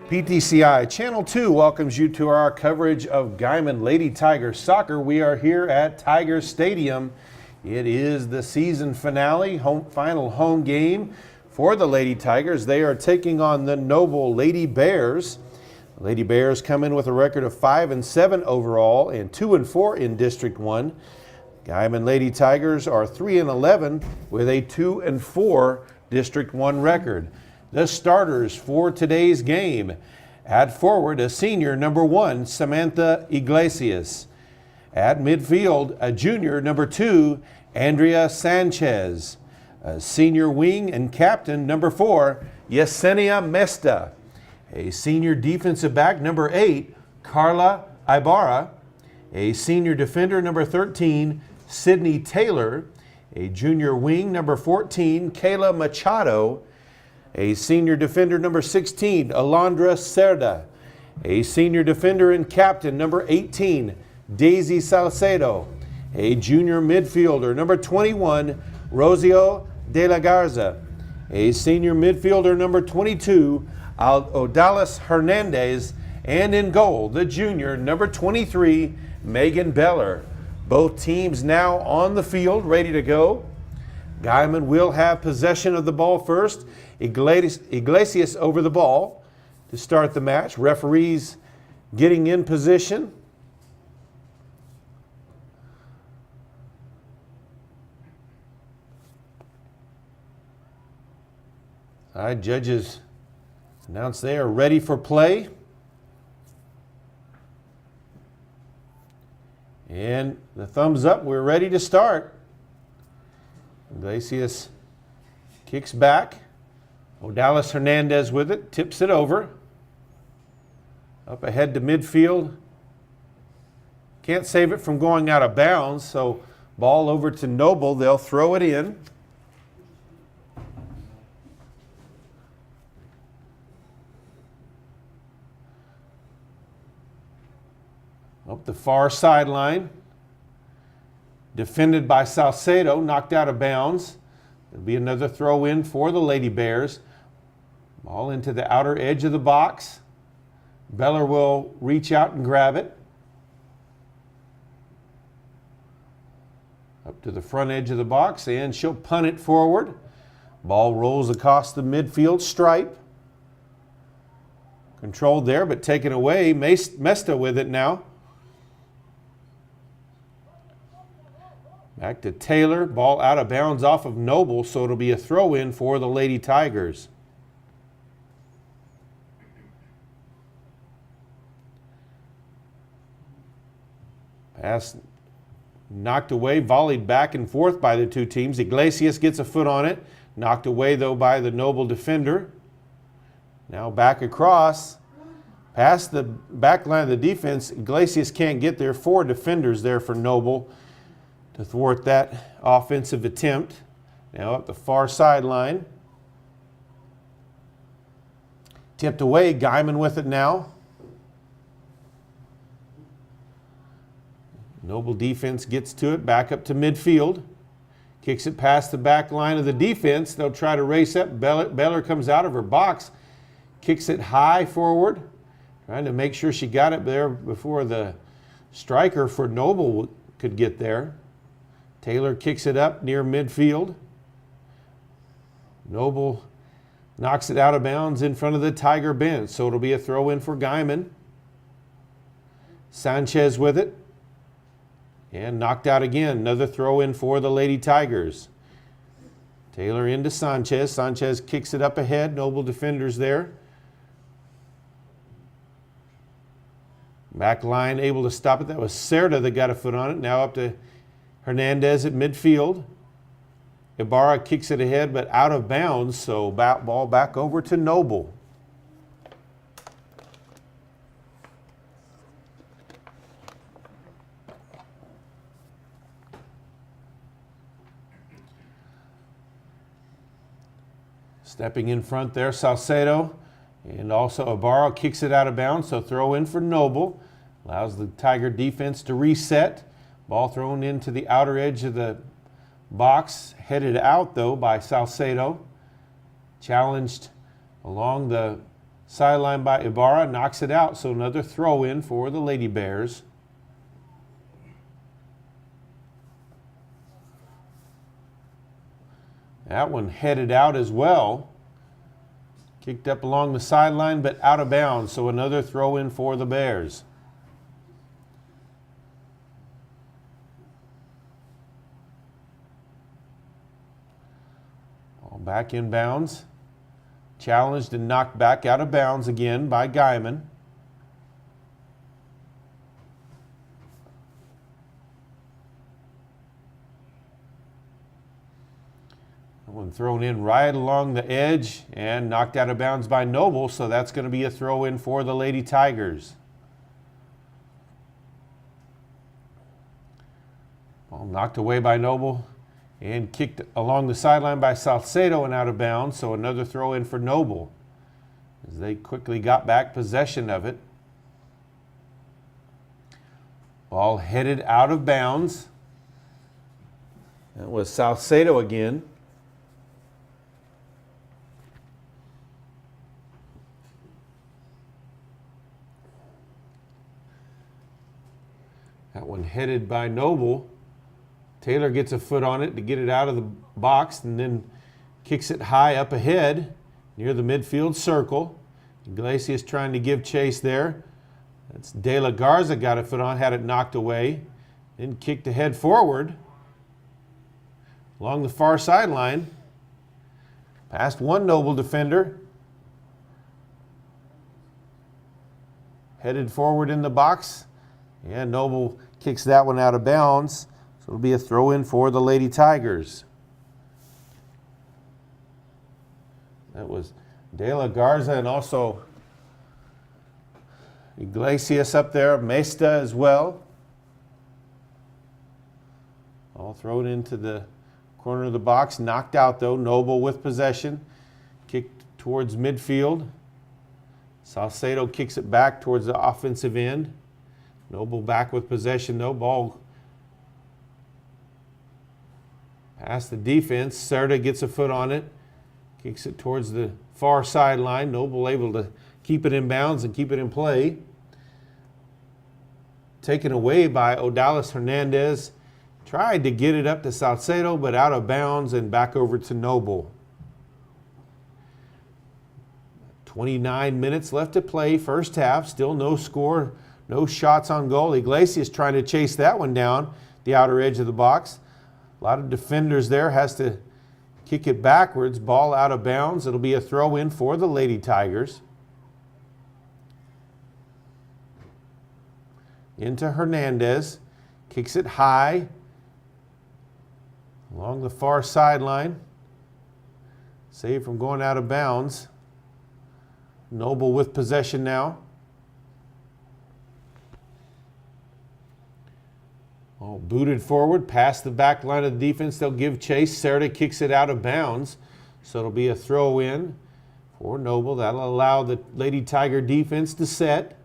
PTCI Channel 2 welcomes you to our coverage of Guymon Lady Tigers soccer. We are here at Tiger Stadium. It is the season finale, final home game for the Lady Tigers. They are taking on the Noble Lady Bears. The Lady Bears come in with a record of 5-7 overall and 2-4 in District 1. Guymon Lady Tigers are 3-11 with a 2-4 District 1 record. The starters for today's game: at forward, a senior, number 1, Samantha Iglesias. At midfield, a junior, number 2, Andrea Sanchez. A senior wing and captain, number 4, Yesenia Mesta. A senior defensive back, number 8, Carla Ibarra. A senior defender, number 13, Sydney Taylor. A junior wing, number 14, Kayla Machado. A senior defender, number 16, Alondra Cerda. A senior defender and captain, number 18, Daisy Salcedo. A junior midfielder, number 21, Rosio de la Garza. A senior midfielder, number 22, Odalis Hernandez. And in goal, the junior, number 23, Megan Beller. Both teams now on the field, ready to go. Guymon will have possession of the ball first. Iglesias over the ball to start the match. Referees getting in position. Judges announce they are ready for play. And the thumbs up, we're ready to start. Iglesias kicks back. Odalis Hernandez with it, tips it over. Up ahead to midfield. Can't save it from going out of bounds, so ball over to Noble. They'll throw it in. Up the far sideline. Defended by Salcedo, knocked out of bounds. There'll be another throw in for the Lady Bears. Ball into the outer edge of the box. Beller will reach out and grab it. Up to the front edge of the box, and she'll punt it forward. Ball rolls across the midfield stripe. Controlled there, but taken away. Mesta with it now. Back to Taylor. Ball out of bounds off of Noble, so it'll be a throw-in for the Lady Tigers. Pass knocked away, volleyed back and forth by the two teams. Iglesias gets a foot on it. Knocked away, though, by the Noble defender. Now back across. Past the back line of the defense. Iglesias can't get there. 4 defenders there for Noble to thwart that offensive attempt. Now up the far sideline. Tipped away, Guymon with it now. Noble defense gets to it, back up to midfield. Kicks it past the back line of the defense. They'll try to race up. Beller comes out of her box. Kicks it high forward. Trying to make sure she got it there before the striker for Noble could get there. Taylor kicks it up near midfield. Noble knocks it out of bounds in front of the Tiger bench, so it'll be a throw-in for Guymon. Sanchez with it. And knocked out again. Another throw-in for the Lady Tigers. Taylor into Sanchez. Sanchez kicks it up ahead. Noble defenders there. Back line able to stop it. That was Cerda that got a foot on it. Now up to Hernandez at midfield. Ibarra kicks it ahead, but out of bounds, so ball back over to Noble. Stepping in front there, Salcedo. And also Ibarra kicks it out of bounds, so throw in for Noble. Allows the Tiger defense to reset. Ball thrown into the outer edge of the box. Headed out, though, by Salcedo. Challenged along the sideline by Ibarra, knocks it out, so another throw in for the Lady Bears. That one headed out as well. Kicked up along the sideline, but out of bounds, so another throw in for the Bears. All back in bounds. Challenged and knocked back out of bounds again by Guymon. One thrown in right along the edge and knocked out of bounds by Noble, so that's going to be a throw in for the Lady Tigers. Ball knocked away by Noble and kicked along the sideline by Salcedo and out of bounds, so another throw in for Noble as they quickly got back possession of it. Ball headed out of bounds. That was Salcedo again. That one headed by Noble. Taylor gets a foot on it to get it out of the box and then kicks it high up ahead near the midfield circle. Iglesias trying to give chase there. That's De La Garza got a foot on, had it knocked away, then kicked ahead forward along the far sideline. Past one Noble defender. Headed forward in the box. And Noble kicks that one out of bounds. So it'll be a throw in for the Lady Tigers. That was De La Garza and also Iglesias up there, Mesta as well. All thrown into the corner of the box. Knocked out though. Noble with possession. Kicked towards midfield. Salcedo kicks it back towards the offensive end. Noble back with possession though. Ball past the defense. Serta gets a foot on it. Kicks it towards the far sideline. Noble able to keep it in bounds and keep it in play. Taken away by Odalis Hernandez. Tried to get it up to Salcedo, but out of bounds and back over to Noble. 29 minutes left to play, first half. Still no score, no shots on goal. Iglesias trying to chase that one down the outer edge of the box. A lot of defenders there, has to kick it backwards. Ball out of bounds. It'll be a throw in for the Lady Tigers. Into Hernandez. Kicks it high along the far sideline. Saved from going out of bounds. Noble with possession now. All booted forward, past the back line of the defense. They'll give chase. Serta kicks it out of bounds. So it'll be a throw in for Noble. That'll allow the Lady Tiger defense to set.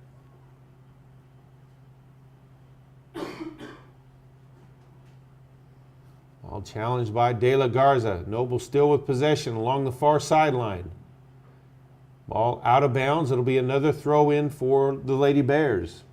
All challenged by De La Garza. Noble still with possession along the far sideline. Ball out of bounds. It'll be another throw in for the Lady Bears.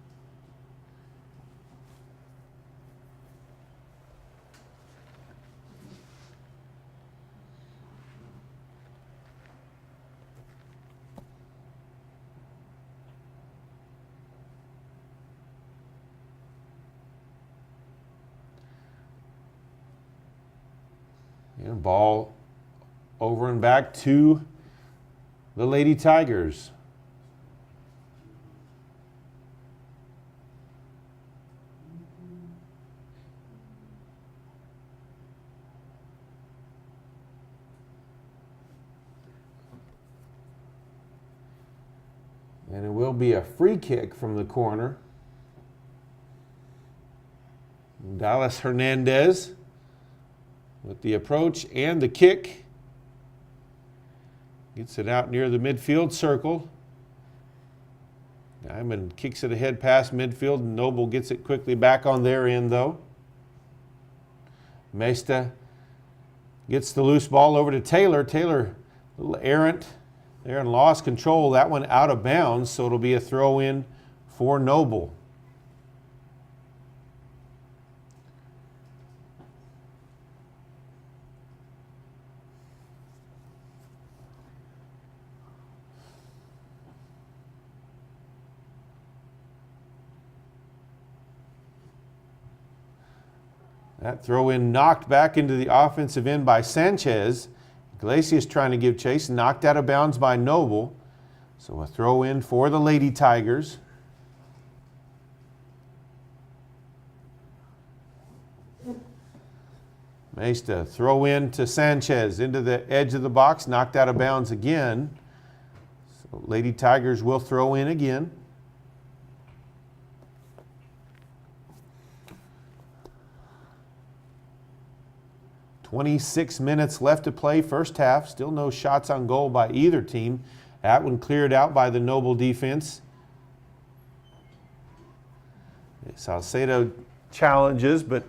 And ball over and back to the Lady Tigers. And it will be a free kick from the corner. Dallas Hernandez with the approach and the kick. Gets it out near the midfield circle. Guymon kicks it ahead past midfield. Noble gets it quickly back on their end though. Mesta gets the loose ball over to Taylor. Taylor, a little errant there and lost control. That one out of bounds, so it'll be a throw in for Noble. That throw in knocked back into the offensive end by Sanchez. Iglesias trying to give chase, knocked out of bounds by Noble. So a throw in for the Lady Tigers. Mesta throw in to Sanchez into the edge of the box, knocked out of bounds again. So Lady Tigers will throw in again. .26 minutes left to play first half. Still no shots on goal by either team. That one cleared out by the Noble defense. Salcedo challenges, but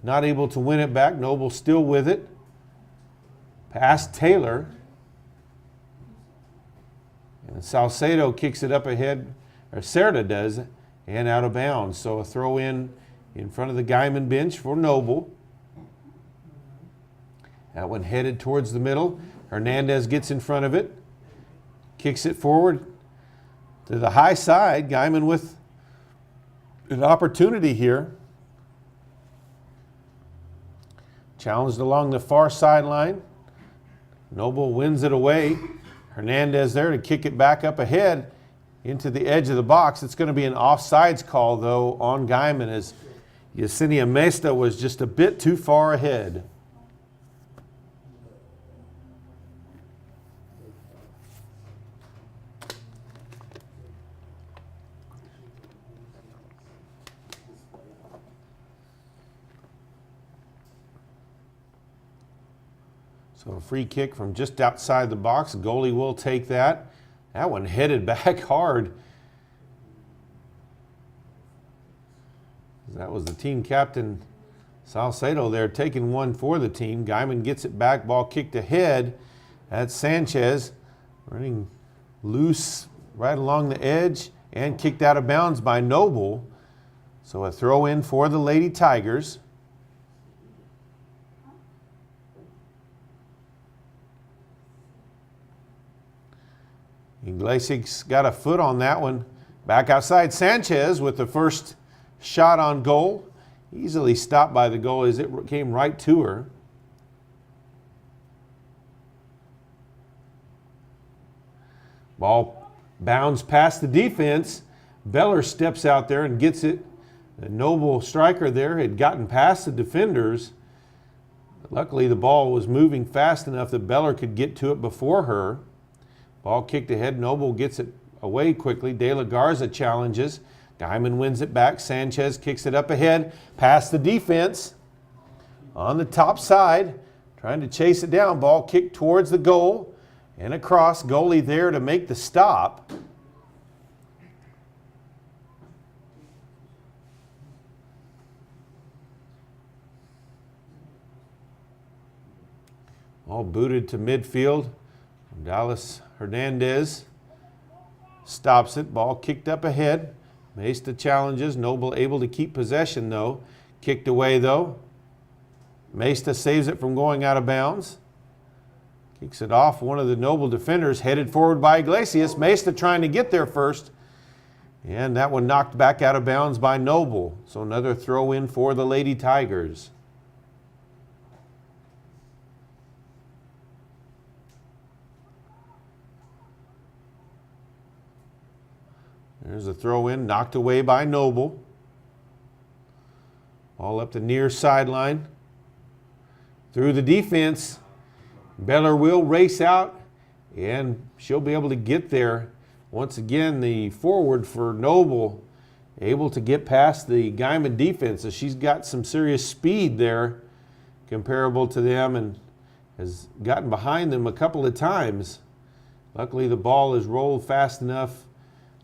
not able to win it back. Noble still with it. Past Taylor. And Salcedo kicks it up ahead, or Cerda does, and out of bounds. So a throw in front of the Guymon bench for Noble. That one headed towards the middle. Hernandez gets in front of it. Kicks it forward to the high side. Guymon with an opportunity here. Challenged along the far sideline. Noble wins it away. Hernandez there to kick it back up ahead into the edge of the box. It's going to be an offsides call, though, on Guymon, as Yesenia Mesta was just a bit too far ahead. So a free kick from just outside the box. Goalie will take that. That one headed back hard. That was the team captain, Salcedo, there taking one for the team. Guymon gets it back. Ball kicked ahead. That's Sanchez running loose right along the edge and kicked out of bounds by Noble. So a throw in for the Lady Tigers. Iglesias got a foot on that one. Back outside, Sanchez with the first shot on goal. Easily stopped by the goal as it came right to her. Ball bounds past the defense. Beller steps out there and gets it. The Noble striker there had gotten past the defenders. Luckily, the ball was moving fast enough that Beller could get to it before her. Ball kicked ahead. Noble gets it away quickly. De La Garza challenges. Guymon wins it back. Sanchez kicks it up ahead. Past the defense. On the top side. Trying to chase it down. Ball kicked towards the goal. And across. Goalie there to make the stop. All booted to midfield. Dallas Hernandez stops it. Ball kicked up ahead. Mesta challenges. Noble able to keep possession, though. Kicked away, though. Mesta saves it from going out of bounds. Kicks it off one of the Noble defenders, headed forward by Iglesias. Mesta trying to get there first. And that one knocked back out of bounds by Noble. So another throw in for the Lady Tigers. There's a throw in, knocked away by Noble. Ball up the near sideline. Through the defense. Beller will race out, and she'll be able to get there. Once again, the forward for Noble able to get past the Guymon defense. So she's got some serious speed there comparable to them and has gotten behind them a couple of times. Luckily, the ball is rolled fast enough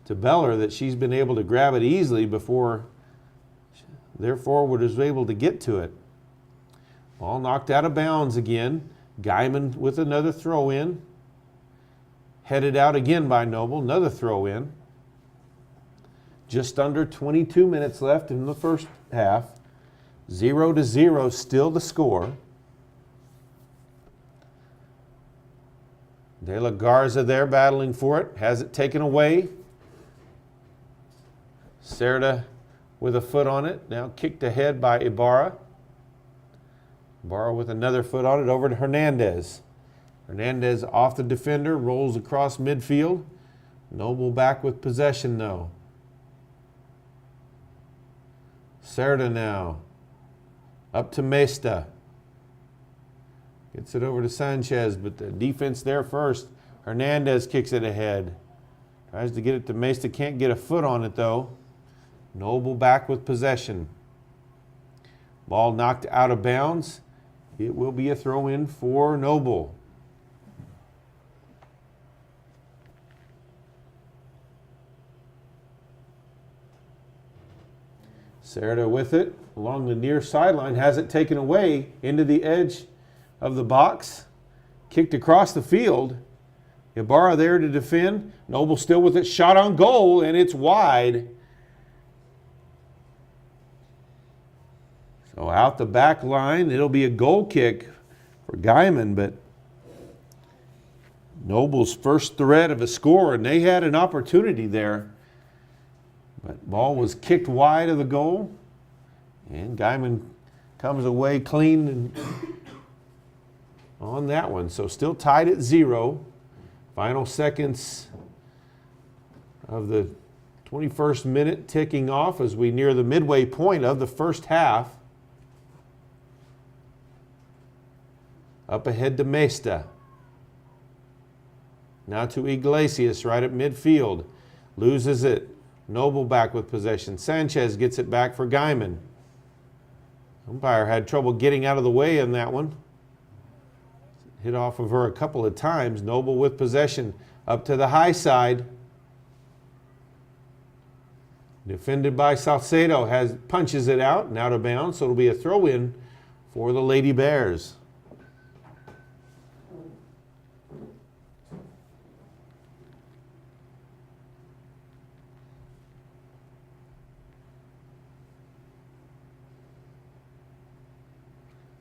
to Beller that she's been able to grab it easily before their forward is able to get to it. Ball knocked out of bounds again. Guymon with another throw in. Headed out again by Noble, another throw in. Just under 22 minutes left in the first half. 0-0 still the score. De La Garza there battling for it. Has it taken away. Cerda with a foot on it. Now kicked ahead by Ibarra. Ibarra with another foot on it over to Hernandez. Hernandez off the defender, rolls across midfield. Noble back with possession though. Cerda now. Up to Mesta. Gets it over to Sanchez, but the defense there first. Hernandez kicks it ahead. Tries to get it to Mesta, can't get a foot on it though. Noble back with possession. Ball knocked out of bounds. It will be a throw-in for Noble. Cerda with it along the near sideline, has it taken away into the edge of the box. Kicked across the field. Ibarra there to defend. Noble still with it, shot on goal, and it's wide. So out the back line, it'll be a goal kick for Guymon, but Noble's first threat of a score, and they had an opportunity there. But ball was kicked wide of the goal, and Guymon comes away clean on that one. So still tied at 0. Final seconds of the 21st minute ticking off as we near the midway point of the first half. Up ahead to Mesta. Now to Iglesias right at midfield. Loses it. Noble back with possession. Sanchez gets it back for Guymon. Umpire had trouble getting out of the way in that one. Hit off of her a couple of times. Noble with possession. Up to the high side. Defended by Salcedo. Punches it out and out of bounds. So it'll be a throw-in for the Lady Bears.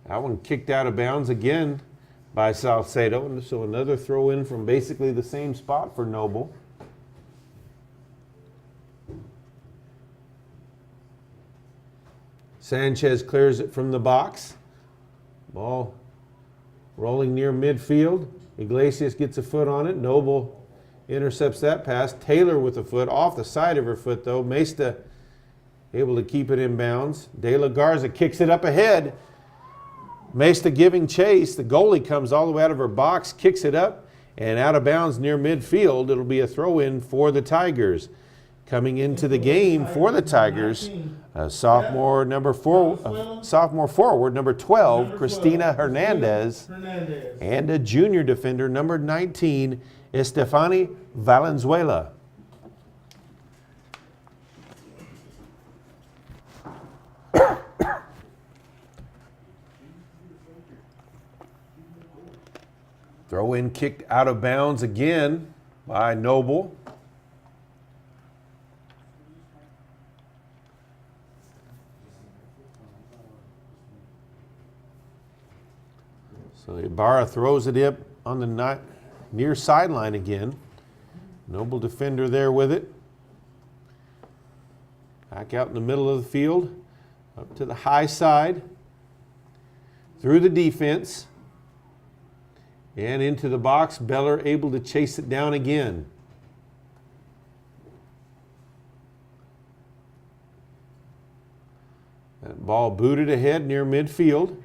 That one kicked out of bounds again by Salcedo. So another throw in from basically the same spot for Noble. Sanchez clears it from the box. Ball rolling near midfield. Iglesias gets a foot on it. Noble intercepts that pass. Taylor with a foot off the side of her foot though. Mesta able to keep it in bounds. De La Garza kicks it up ahead. Mesta giving chase. The goalie comes all the way out of her box, kicks it up, and out of bounds near midfield. It'll be a throw-in for the Tigers. Coming into the game for the Tigers, sophomore forward number 12, Cristina Hernandez, and a junior defender number 19, Estefany Valenzuela. Throw in kicked out of bounds again by Noble. So Ibarra throws it up on the near sideline again. Noble defender there with it. Back out in the middle of the field. Up to the high side. Through the defense. And into the box. Beller able to chase it down again. That ball booted ahead near midfield.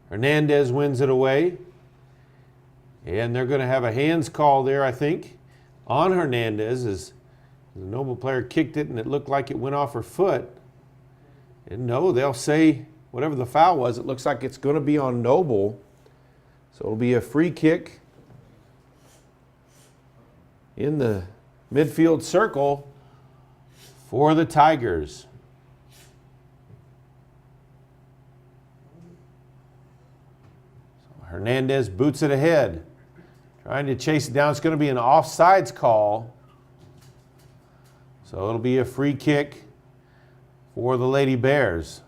Hernandez wins it away. And they're going to have a hands call there, I think, on Hernandez as the Noble player kicked it and it looked like it went off her foot. And no, they'll say whatever the foul was, it looks like it's going to be on Noble. So it'll be a free kick in the midfield circle for the Tigers. So Hernandez boots it ahead. Trying to chase it down. It's going to be an offsides call. So it'll be a free kick for the Lady Bears.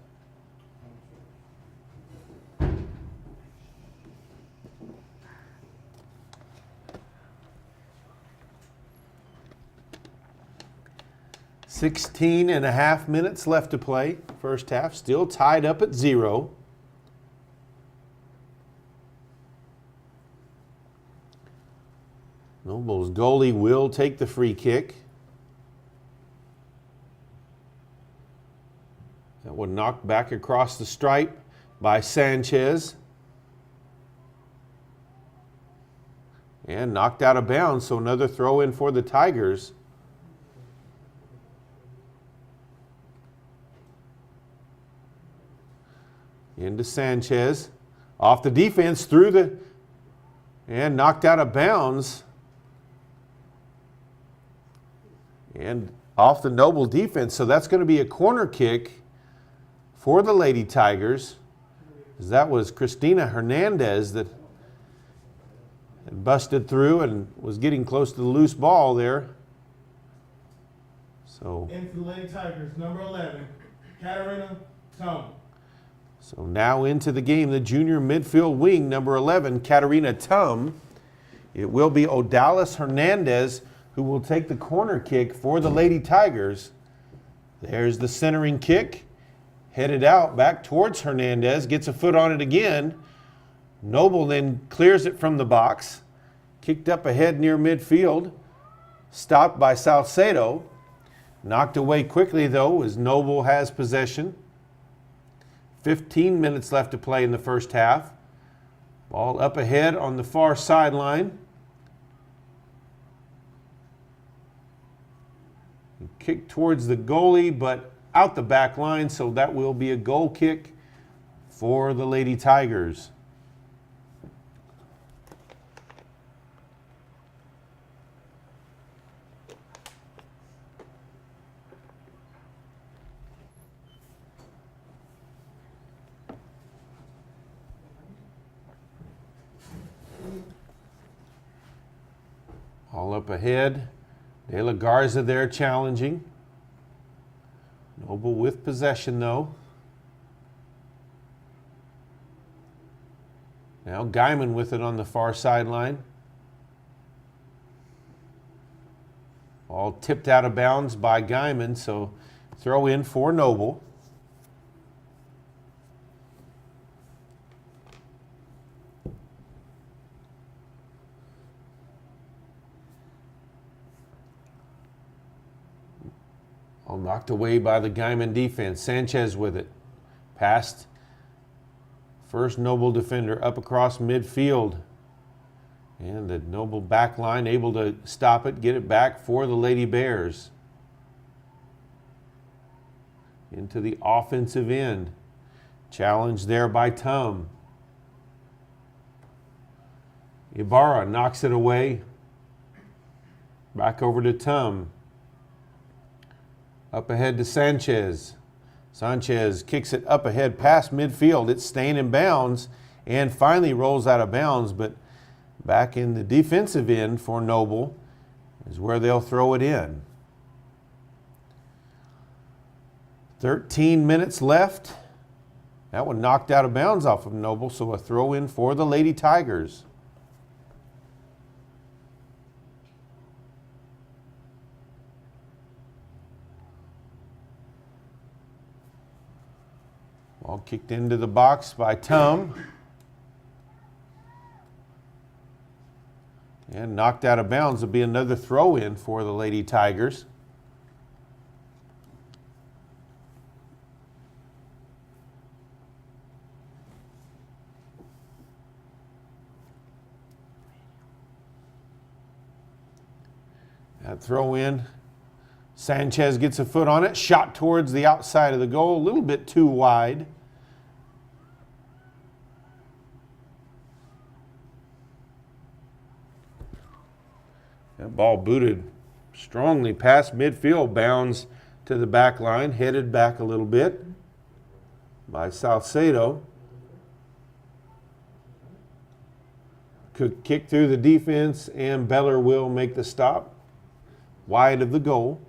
Sixteen and a half minutes left to play. First half still tied up at 0. Noble's goalie will take the free kick. That one knocked back across the stripe by Sanchez. And knocked out of bounds, so another throw in for the Tigers. Into Sanchez. Off the defense, through the, and knocked out of bounds. And off the Noble defense, so that's going to be a corner kick for the Lady Tigers. That was Christina Hernandez that had busted through and was getting close to the loose ball there. So into the Lady Tigers, number 11, Katarina Tum. So now into the game, the junior midfield wing, number 11, Katarina Tum. It will be Odalis Hernandez who will take the corner kick for the Lady Tigers. There's the centering kick. Headed out, back towards Hernandez, gets a foot on it again. Noble then clears it from the box. Kicked up ahead near midfield. Stopped by Salcedo. Knocked away quickly though as Noble has possession. 15 minutes left to play in the first half. Ball up ahead on the far sideline. Kick towards the goalie, but out the back line, so that will be a goal kick for the Lady Tigers. All up ahead. De La Garza there challenging. Noble with possession though. Now Guymon with it on the far sideline. All tipped out of bounds by Guymon, so throw in for Noble. All knocked away by the Guymon defense. Sanchez with it. Passed. First Noble defender up across midfield. And the Noble back line able to stop it, get it back for the Lady Bears. Into the offensive end. Challenge there by Tum. Ibarra knocks it away. Back over to Tum. Up ahead to Sanchez. Sanchez kicks it up ahead past midfield. It's staying in bounds and finally rolls out of bounds, but back in the defensive end for Noble is where they'll throw it in. 13 minutes left. That one knocked out of bounds off of Noble, so a throw in for the Lady Tigers. Ball kicked into the box by Tum. And knocked out of bounds. Will be another throw in for the Lady Tigers. That throw in. Sanchez gets a foot on it. Shot towards the outside of the goal. A little bit too wide. That ball booted strongly past midfield, bounds to the back line, headed back a little bit by Salcedo. Could kick through the defense, and Beller will make the stop wide of the goal.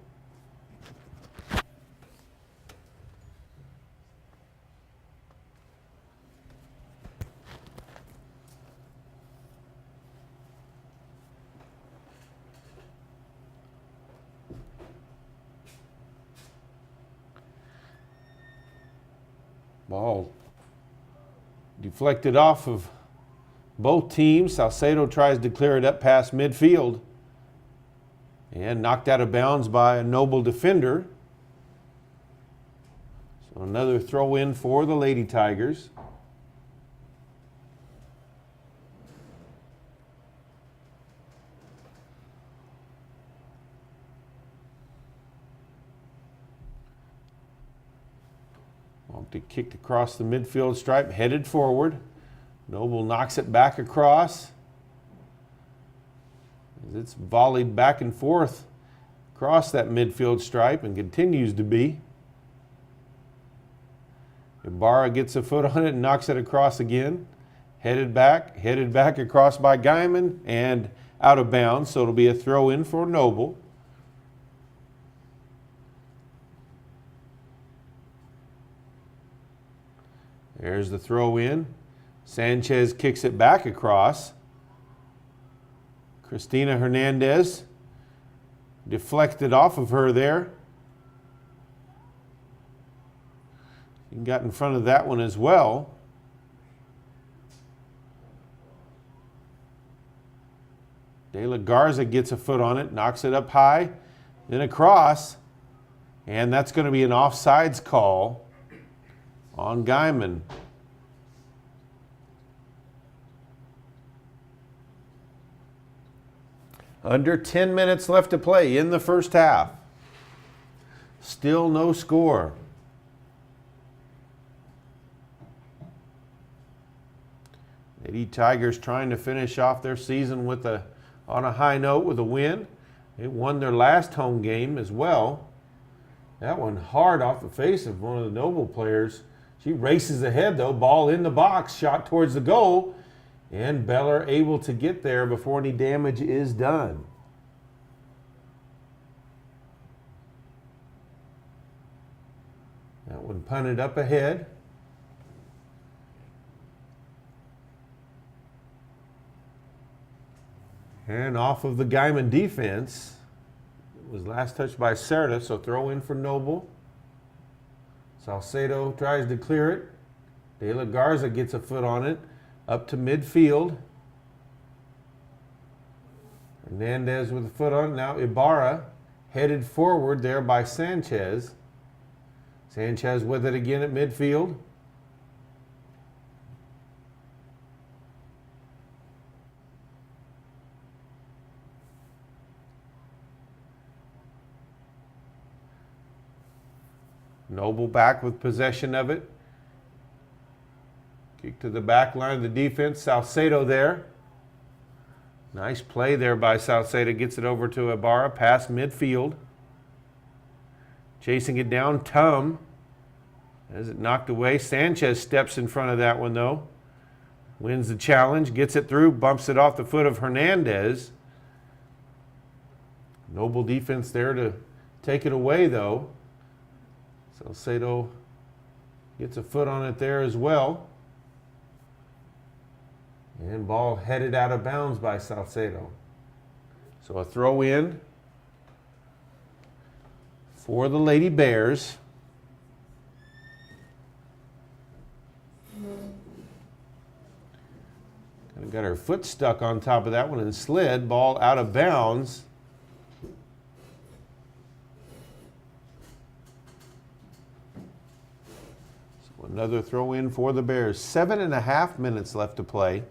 Ball deflected off of both teams. Salcedo tries to clear it up past midfield and knocked out of bounds by a Noble defender. So another throw in for the Lady Tigers. Kicked across the midfield stripe, headed forward. Noble knocks it back across. It's volleyed back and forth across that midfield stripe and continues to be. Ibarra gets a foot on it and knocks it across again. Headed back across by Guymon and out of bounds, so it'll be a throw in for Noble. There's the throw in. Sanchez kicks it back across. Cristina Hernandez deflected off of her there. She got in front of that one as well. De La Garza gets a foot on it, knocks it up high, then across, and that's going to be an offsides call on Guymon. Under 10 minutes left to play in the first half. Still no score. Lady Tigers trying to finish off their season on a high note with a win. They won their last home game as well. That one hard off the face of one of the Noble players. She races ahead though, ball in the box, shot towards the goal, and Beller able to get there before any damage is done. That one punted up ahead. And off of the Guymon defense. It was last touched by Cerda, so throw in for Noble. Salcedo tries to clear it. De La Garza gets a foot on it, up to midfield. Hernandez with a foot on it. Now Ibarra headed forward there by Sanchez. Sanchez with it again at midfield. Noble back with possession of it. Kick to the back line of the defense. Salcedo there. Nice play there by Salcedo. Gets it over to Ibarra past midfield. Chasing it down, Tum. As it knocked away. Sanchez steps in front of that one though. Wins the challenge. Gets it through. Bumps it off the foot of Hernandez. Noble defense there to take it away though. Salcedo gets a foot on it there as well. And ball headed out of bounds by Salcedo. So a throw in for the Lady Bears. Kind of got her foot stuck on top of that one and slid. Ball out of bounds. Another throw in for the Bears. 7.5 minutes left to play.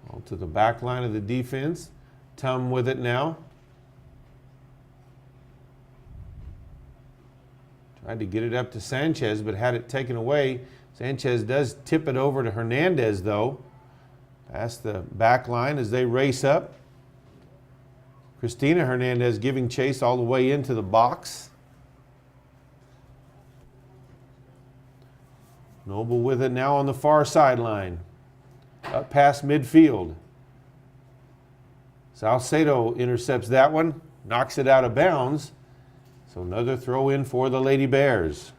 All to the back line of the defense. Tum with it now. Tried to get it up to Sanchez, but had it taken away. Sanchez does tip it over to Hernandez though. Past the back line as they race up. Cristina Hernandez giving chase all the way into the box. Noble with it now on the far sideline. Up past midfield. Salcedo intercepts that one, knocks it out of bounds. So another throw in for the Lady Bears.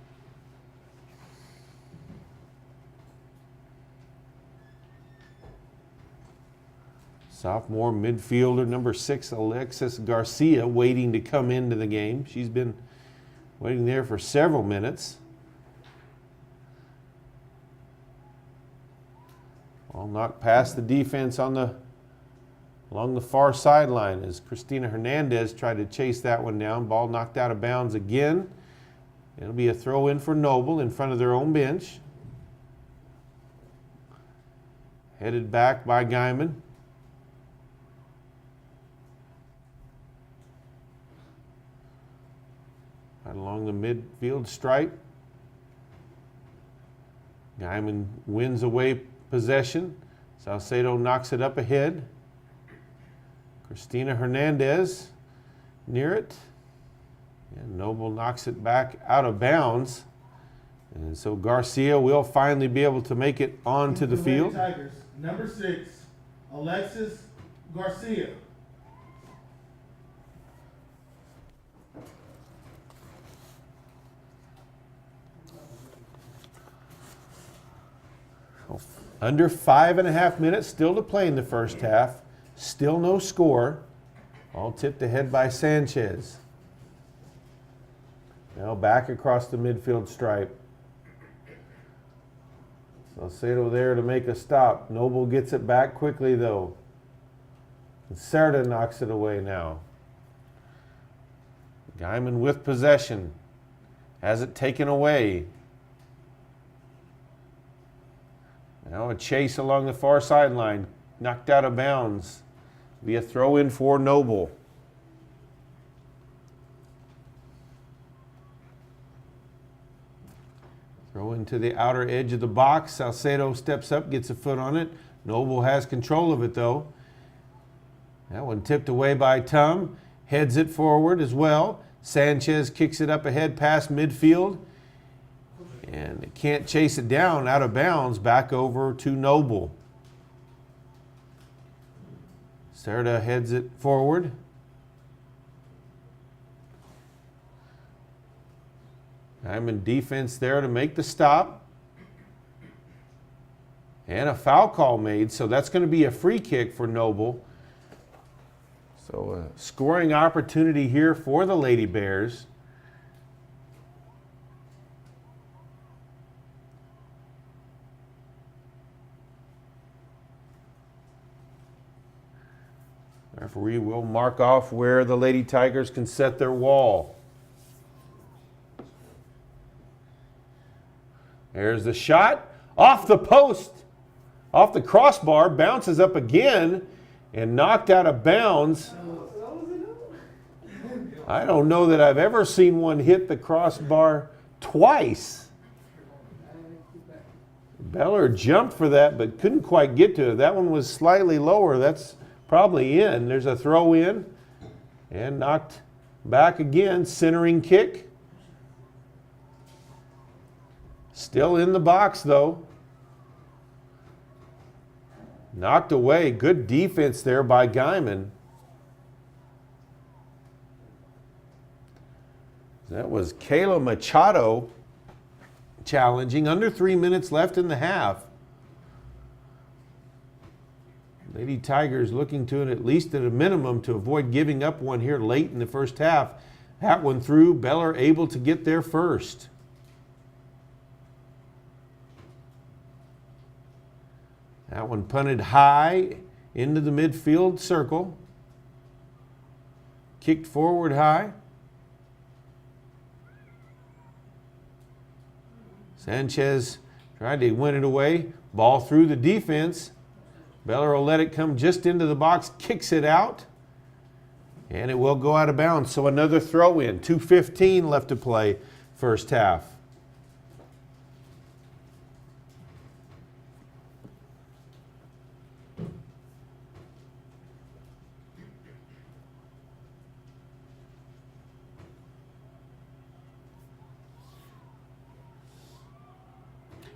Sophomore midfielder number 6, Alexis Garcia, waiting to come into the game. She's been waiting there for several minutes. All knocked past the defense along the far sideline as Christina Hernandez tried to chase that one down. Ball knocked out of bounds again. It'll be a throw in for Noble in front of their own bench. Headed back by Guymon. Right along the midfield stripe. Guymon wins away possession. Salcedo knocks it up ahead. Christina Hernandez near it. And Noble knocks it back out of bounds. And so Garcia will finally be able to make it onto the field. Tigers, number 6, Alexis Garcia. Under 5.5 minutes still to play in the first half. Still no score. All tipped ahead by Sanchez. Now back across the midfield stripe. Salcedo there to make a stop. Noble gets it back quickly though. And Cerda knocks it away now. Guymon with possession. Has it taken away. Now a chase along the far sideline. Knocked out of bounds. Be a throw in for Noble. Throw into the outer edge of the box. Salcedo steps up, gets a foot on it. Noble has control of it though. That one tipped away by Tum. Heads it forward as well. Sanchez kicks it up ahead past midfield. And it can't chase it down out of bounds. Back over to Noble. Cerda heads it forward. I'm in defense there to make the stop. And a foul call made, so that's going to be a free kick for Noble. So a scoring opportunity here for the Lady Bears. Referee will mark off where the Lady Tigers can set their wall. There's the shot. Off the post. Off the crossbar. Bounces up again and knocked out of bounds. I don't know that I've ever seen one hit the crossbar twice. Beller jumped for that but couldn't quite get to it. That one was slightly lower. That's probably in. There's a throw in and knocked back again. Centering kick. Still in the box though. Knocked away. Good defense there by Guymon. That was Kayla Machado challenging. Under 3 minutes left in the half. Lady Tigers looking to it at least at a minimum to avoid giving up one here late in the first half. That one through. Beller able to get there first. That one punted high into the midfield circle. Kicked forward high. Sanchez tried to win it away. Ball through the defense. Beller will let it come just into the box, kicks it out, and it will go out of bounds. So another throw in. 2:15 left to play first half.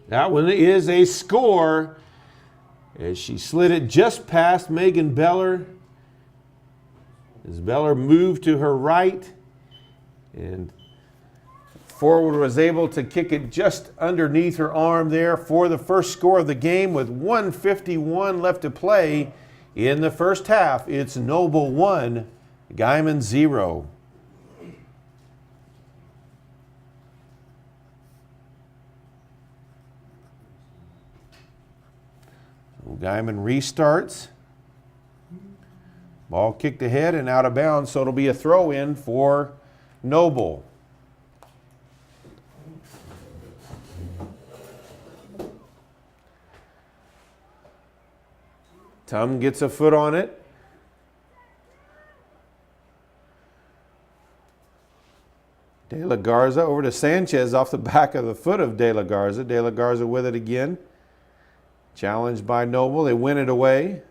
That one is a score as she slid it just past Megan Beller. As Beller moved to her right, and forward was able to kick it just underneath her arm there for the first score of the game with 1:51 left to play in the first half. It's Noble 1, Guymon 0. So Guymon restarts. Ball kicked ahead and out of bounds, so it'll be a throw-in for Noble. Tum gets a foot on it. De La Garza over to Sanchez off the back of the foot of De La Garza. De La Garza with it again. Challenged by Noble. They win it away.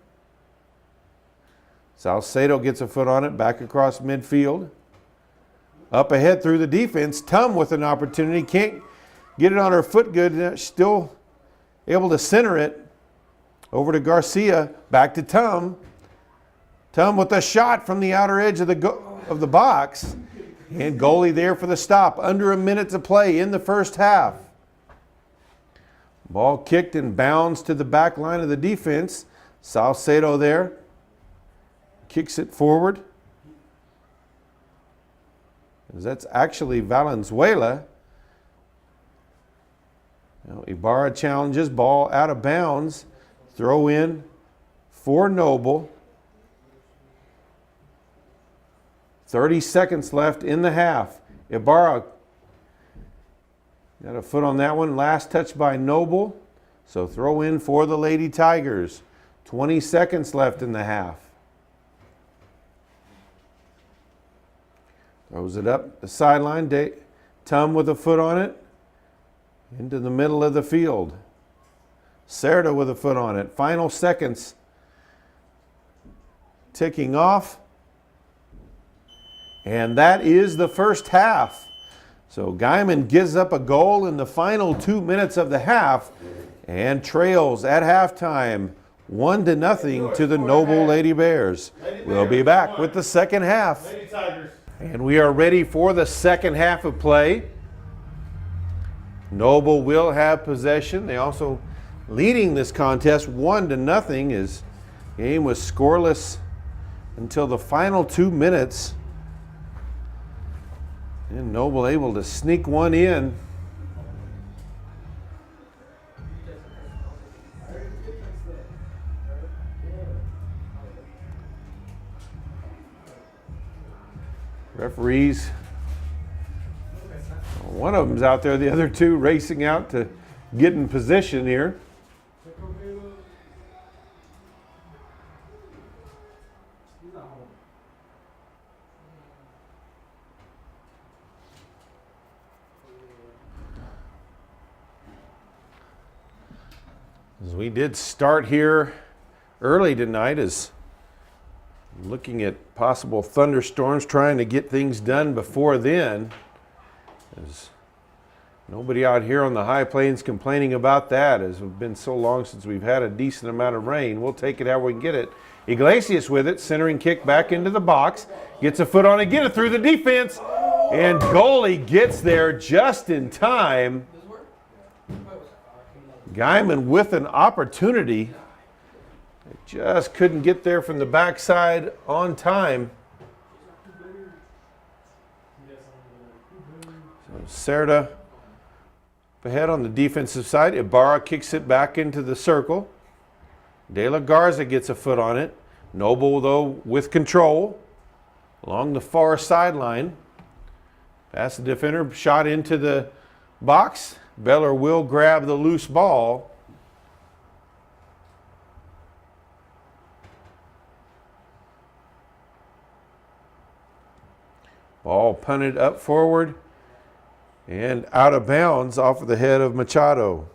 Salcedo gets a foot on it, back across midfield. Up ahead through the defense. Tum with an opportunity. Can't get it on her foot good. Still able to center it. Over to Garcia. Back to Tum. Tum with a shot from the outer edge of the box. And goalie there for the stop. Under a minute to play in the first half. Ball kicked and bounds to the back line of the defense. Salcedo there. Kicks it forward. That's actually Valenzuela. Now Ibarra challenges. Ball out of bounds. Throw in for Noble. 30 seconds left in the half. Ibarra got a foot on that one. Last touch by Noble. So throw in for the Lady Tigers. 20 seconds left in the half. Throws it up the sideline. Tum with a foot on it. Into the middle of the field. Cerda with a foot on it. Final seconds ticking off. And that is the first half. So Guymon gives up a goal in the final 2 minutes of the half and trails at halftime 1-0 to the Noble Lady Bears. We'll be back with the second half. Lady Tigers. And we are ready for the second half of play. Noble will have possession. They also leading this contest 1-0 as the game was scoreless until the final 2 minutes. And Noble able to sneak one in. Referees, one of them's out there, the other two racing out to get in position here. As we did start here early tonight, as looking at possible thunderstorms, trying to get things done before then. There's nobody out here on the high plains complaining about that, as it's been so long since we've had a decent amount of rain. We'll take it how we can get it. Iglesias with it, centering kick back into the box, gets a foot on it, get it through the defense, and goalie gets there just in time. Guymon with an opportunity. Just couldn't get there from the backside on time. So Cerda ahead on the defensive side. Ibarra kicks it back into the circle. De La Garza gets a foot on it. Noble, though, with control along the far sideline. Past the defender, shot into the box. Beller will grab the loose ball. Ball punted up forward and out of bounds off of the head of Machado.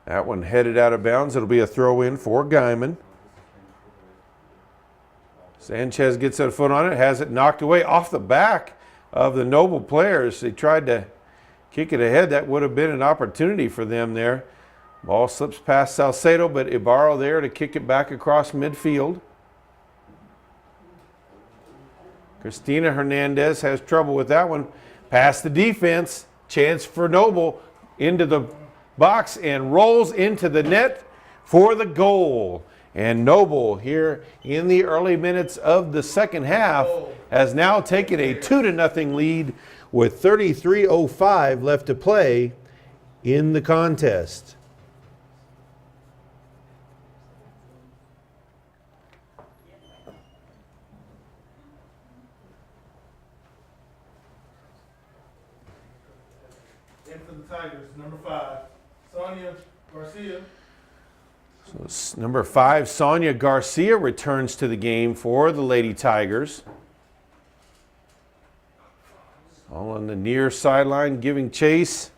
That one headed out of bounds. It'll be a throw in for Guymon. Sanchez gets a foot on it, has it knocked away off the back of the Noble players. They tried to kick it ahead. That would have been an opportunity for them there. Ball slips past Salcedo, but Ibarro there to kick it back across midfield. Cristina Hernandez has trouble with that one. Past the defense. Chance for Noble into the box and rolls into the net for the goal. And Noble here in the early minutes of the second half has now taken a 2-0 lead with 33:05 left to play in the contest. In for the Tigers, number 5, Sonia Garcia. So number 5, Sonia Garcia returns to the game for the Lady Tigers. All on the near sideline giving chase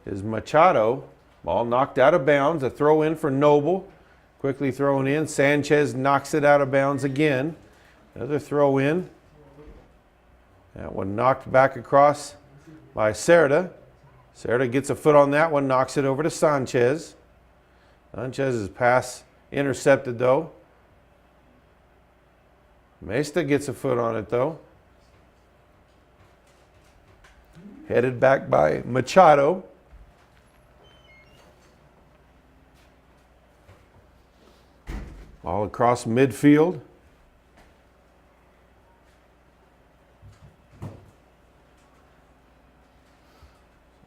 is Machado. Ball knocked out of bounds. A throw in for Noble. Quickly thrown in. Sanchez knocks it out of bounds again. Another throw in. That one knocked back across by Cerda. Cerda gets a foot on that one, knocks it over to Sanchez. Sanchez's pass intercepted though. Mesta gets a foot on it though. Headed back by Machado. Ball across midfield.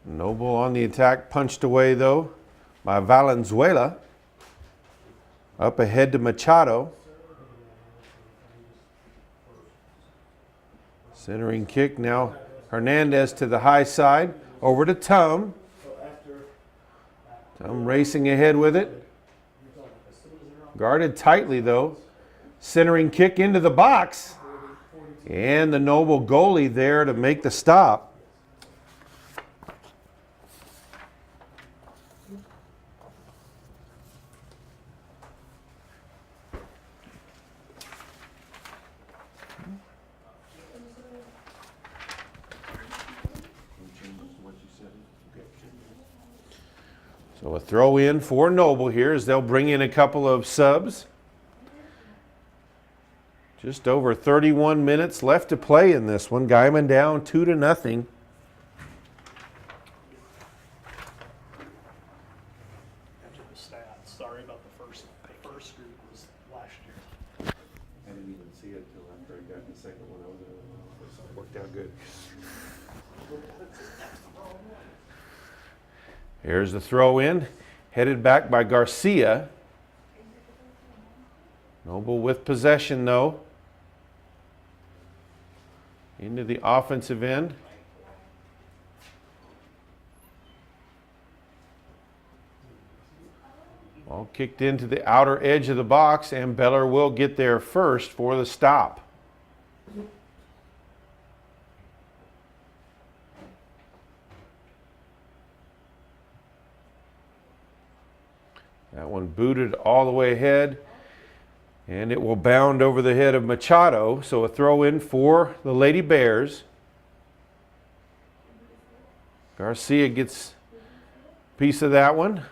Noble on the attack, punched away though by Valenzuela. Up ahead to Machado. Centering kick now. Hernandez to the high side. Over to Tum. Tum racing ahead with it. Guarded tightly though. Centering kick into the box. And the Noble goalie there to make the stop. So a throw in for Noble here as they'll bring in a couple of subs. Just over 31 minutes left to play in this one. Guymon down 2-0. After the stats, sorry about the first group was last year. I didn't even see it until after I got the second one over there. It worked out good. Here's the throw in, headed back by Garcia. Noble with possession though. Into the offensive end. Ball kicked into the outer edge of the box, and Beller will get there first for the stop. That one booted all the way ahead, and it will bound over the head of Machado. So a throw in for the Lady Bears. Garcia gets a piece of that one,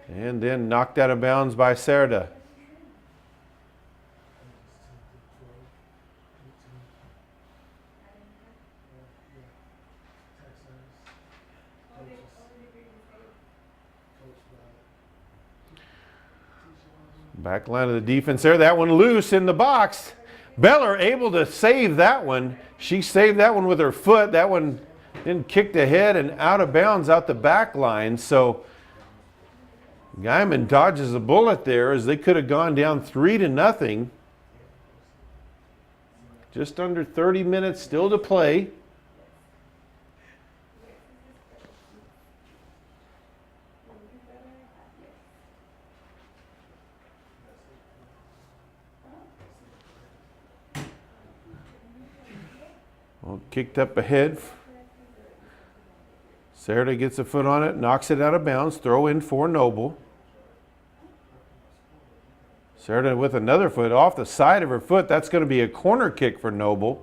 and then knocked out of bounds by Cerda. Back line of the defense there. That one loose in the box. Beller able to save that one. She saved that one with her foot. That one then kicked ahead and out of bounds out the back line. So Guymon dodges a bullet there as they could have gone down 3-0. Just under 30 minutes still to play. Well, kicked up ahead. Cerda gets a foot on it, knocks it out of bounds. Throw in for Noble. Sarah with another foot off the side of her foot. That's going to be a corner kick for Noble.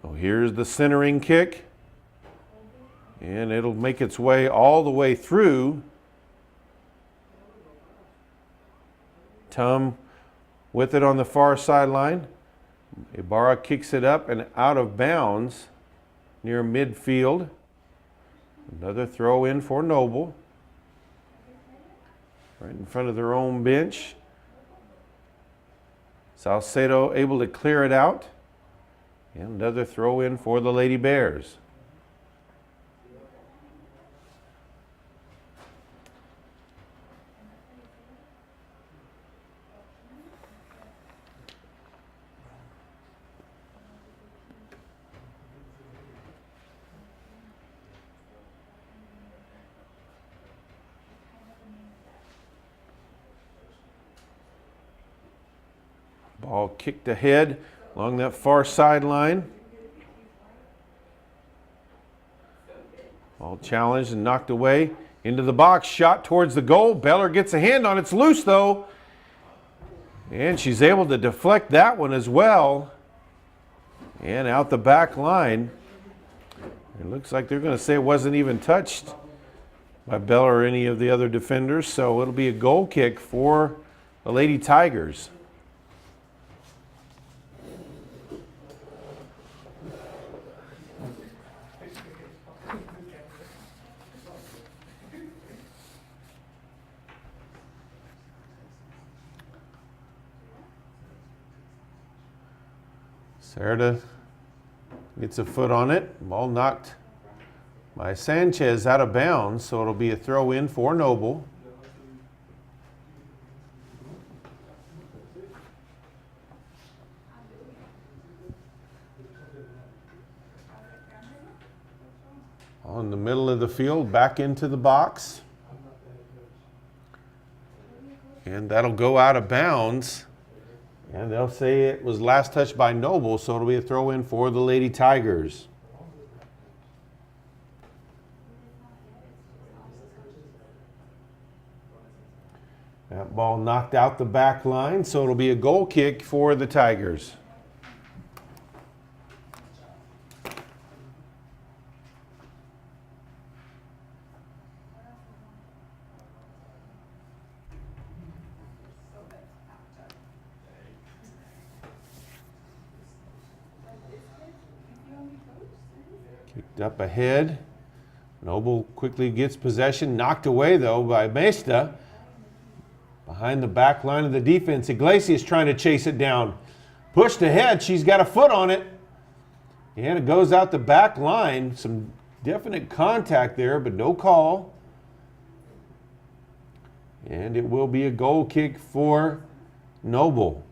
So here's the centering kick. And it'll make its way all the way through. Tum with it on the far sideline. Ibarra kicks it up and out of bounds near midfield. Another throw in for Noble. Right in front of their own bench. Salcedo able to clear it out. And another throw in for the Lady Bears. Ball kicked ahead along that far sideline. Ball challenged and knocked away into the box. Shot towards the goal. Beller gets a hand on it. It's loose though. And she's able to deflect that one as well. And out the back line. It looks like they're going to say it wasn't even touched by Beller or any of the other defenders. So it'll be a goal kick for the Lady Tigers. Cerda gets a foot on it. Ball knocked by Sanchez out of bounds, so it'll be a throw in for Noble. On the middle of the field, back into the box. And that'll go out of bounds. And they'll say it was last touched by Noble, so it'll be a throw in for the Lady Tigers. That ball knocked out the back line, so it'll be a goal kick for the Tigers. Kicked up ahead. Noble quickly gets possession, knocked away though by Mesta. Behind the back line of the defense, Iglesias trying to chase it down. Pushed ahead, she's got a foot on it. And it goes out the back line. Some definite contact there, but no call. And it will be a goal kick for Noble.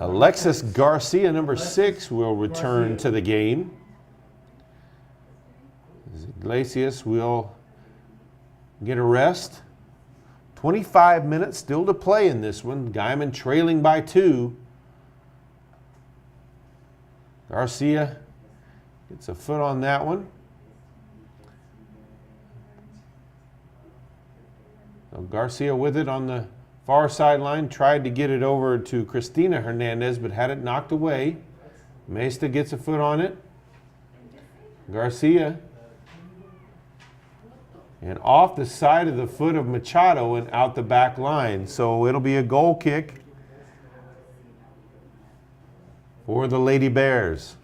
Alexis Garcia, number 6, will return to the game. Iglesias will get a rest. 25 minutes still to play in this one. Guymon trailing by 2. Garcia gets a foot on that one. So Garcia with it on the far sideline, tried to get it over to Cristina Hernandez, but had it knocked away. Mesta gets a foot on it. Garcia. And off the side of the foot of Machado and out the back line. So it'll be a goal kick for the Lady Bears.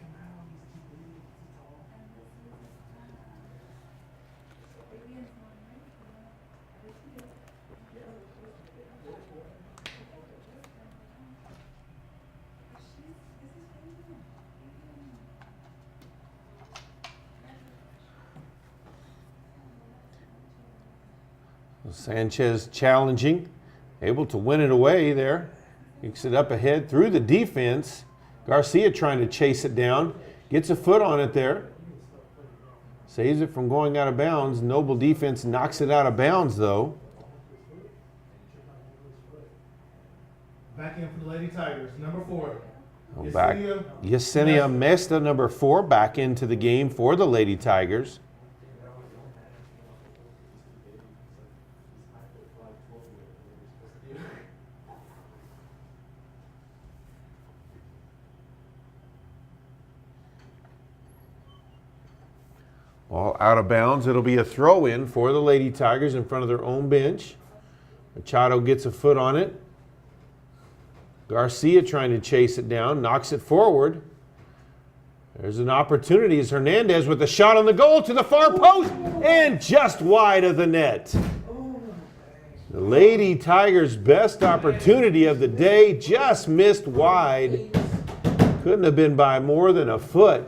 Sanchez challenging, able to win it away there. Kicks it up ahead through the defense. Garcia trying to chase it down. Gets a foot on it there. Saves it from going out of bounds. Noble defense knocks it out of bounds though. Back in for the Lady Tigers, number 4. Back. Yesenia Mesta, number 4, back into the game for the Lady Tigers. All out of bounds. It'll be a throw in for the Lady Tigers in front of their own bench. Machado gets a foot on it. Garcia trying to chase it down, knocks it forward. There's an opportunity as Hernandez with a shot on the goal to the far post and just wide of the net. The Lady Tigers' best opportunity of the day just missed wide. Couldn't have been by more than a foot.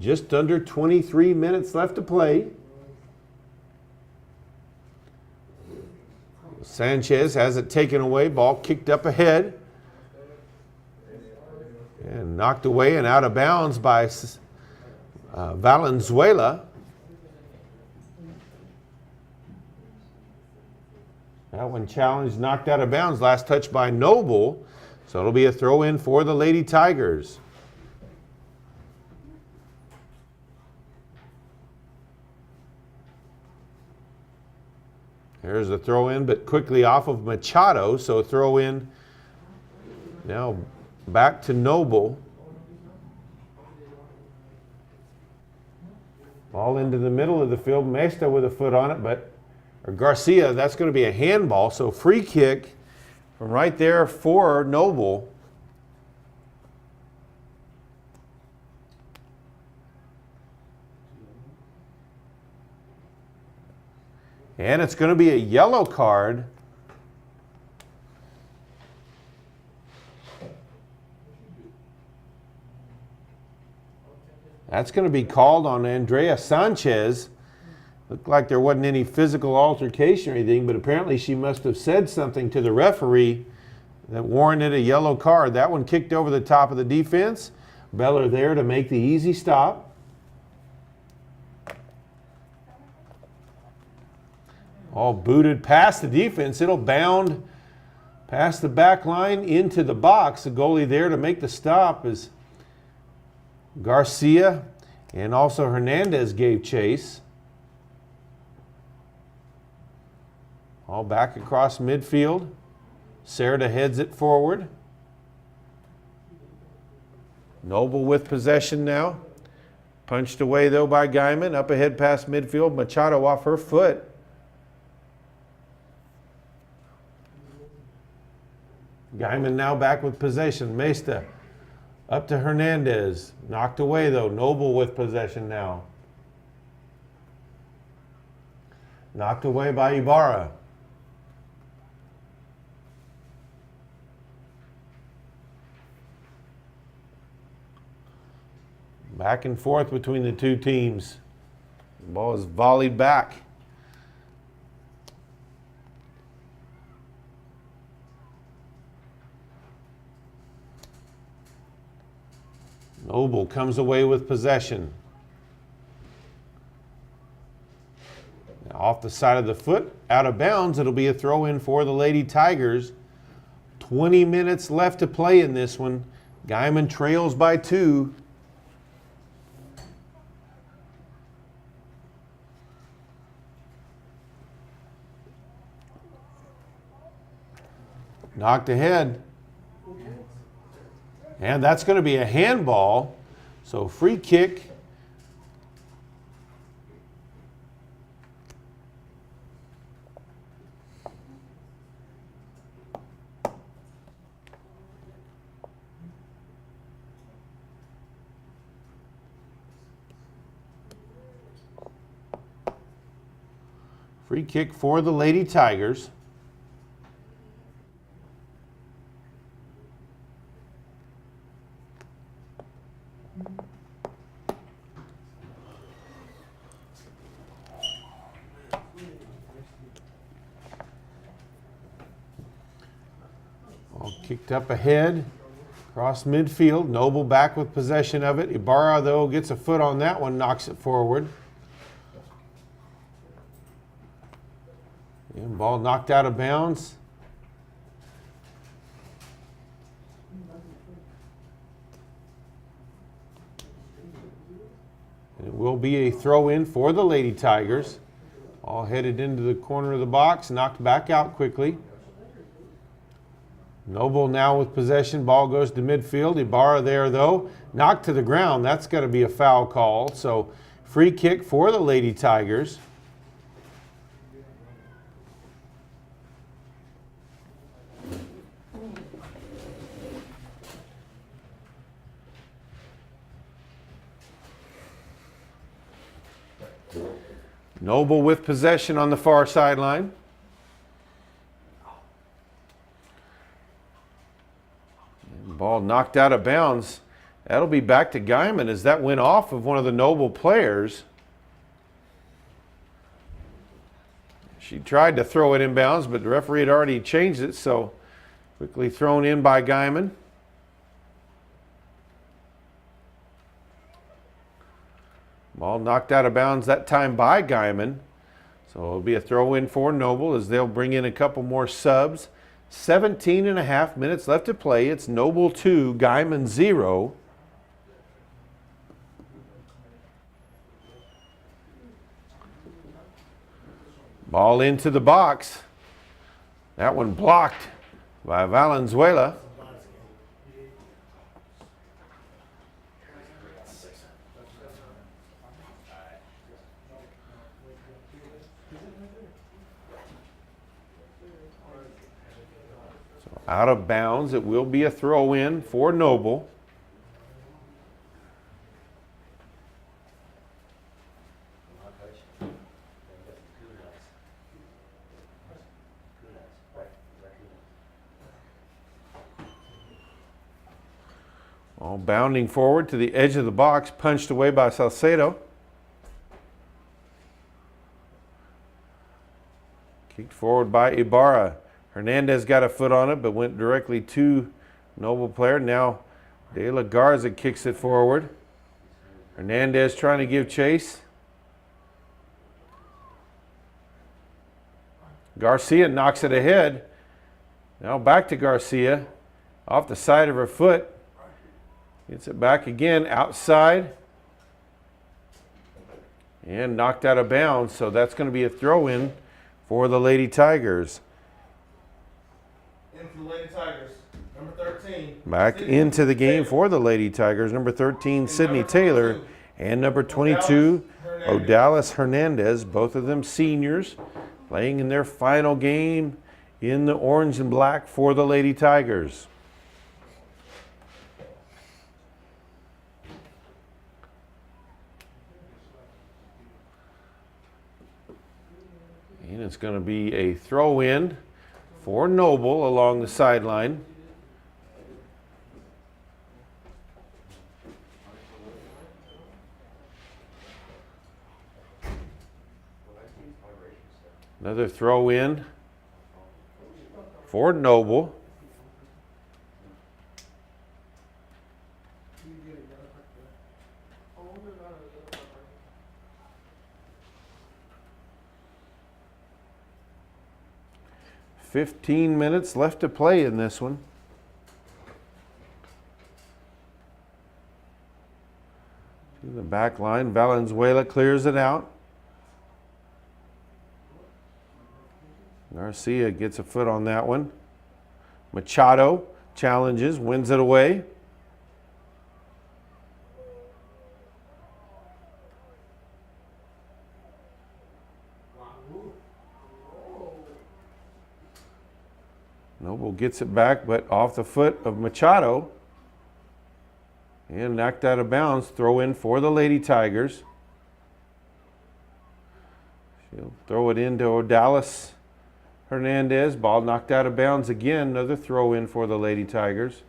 Just under 23 minutes left to play. Sanchez has it taken away. Ball kicked up ahead. And knocked away and out of bounds by Valenzuela. That one challenged, knocked out of bounds. Last touch by Noble. So it'll be a throw in for the Lady Tigers. There's a throw in, but quickly off of Machado. So throw in now back to Noble. Ball into the middle of the field. Mesta with a foot on it, or Garcia, that's going to be a handball. So free kick from right there for Noble. And it's going to be a yellow card. That's going to be called on Andrea Sanchez. Looked like there wasn't any physical altercation or anything, but apparently she must have said something to the referee that warranted a yellow card. That one kicked over the top of the defense. Beller there to make the easy stop. All booted past the defense. It'll bound past the back line into the box. The goalie there to make the stop is Garcia, and also Hernandez gave chase. All back across midfield. Cerda heads it forward. Noble with possession now. Punched away though by Guymon. Up ahead past midfield. Machado off her foot. Guymon now back with possession. Mesta up to Hernandez. Knocked away though. Noble with possession now. Knocked away by Ibarra. Back and forth between the two teams. The ball is volleyed back. Noble comes away with possession. Now off the side of the foot, out of bounds. It'll be a throw in for the Lady Tigers. 20 minutes left to play in this one. Guymon trails by 2. Knocked ahead. And that's going to be a handball. So free kick. Free kick for the Lady Tigers. Ball kicked up ahead, across midfield. Noble back with possession of it. Ibarra, though, gets a foot on that one, knocks it forward. And ball knocked out of bounds. And it will be a throw-in for the Lady Tigers. All headed into the corner of the box, knocked back out quickly. Noble now with possession. Ball goes to midfield. Ibarra there, though. Knocked to the ground. That's got to be a foul call. So free kick for the Lady Tigers. Noble with possession on the far sideline. Ball knocked out of bounds. That'll be back to Guymon as that went off of one of the Noble players. She tried to throw it in bounds, but the referee had already changed it, so quickly thrown in by Guymon. Ball knocked out of bounds that time by Guymon. So it'll be a throw-in for Noble as they'll bring in a couple more subs. 17 and a half minutes left to play. It's Noble 2, Guymon 0. Ball into the box. That one blocked by Valenzuela. Out of bounds. It will be a throw-in for Noble. All bounding forward to the edge of the box, punched away by Salcedo. Kicked forward by Ibarra. Hernandez got a foot on it, but went directly to Noble player. Now De La Garza kicks it forward. Hernandez trying to give chase. Garcia knocks it ahead. Now back to Garcia. Off the side of her foot. Gets it back again outside. And knocked out of bounds. So that's going to be a throw-in for the Lady Tigers. In for the Lady Tigers, number 13. Back Sydney into the game Taylor. for the Lady Tigers. Number 13, Sydney number Taylor. 22, And number 22, Hernandez. Odalis Hernandez. Both of them seniors playing in their final game in the orange and black for the Lady Tigers. And it's going to be a throw-in for Noble along the sideline. Another throw-in for Noble. "15 minutes left to play in this one. To the back line, Valenzuela clears it out. Garcia gets a foot on that one. Machado challenges, wins it away. Noble gets it back, but off the foot of Machado. And knocked out of bounds. Throw in for the Lady Tigers. She'll throw it into Odalis Hernandez. Ball knocked out of bounds again. Another throw in for the Lady Tigers.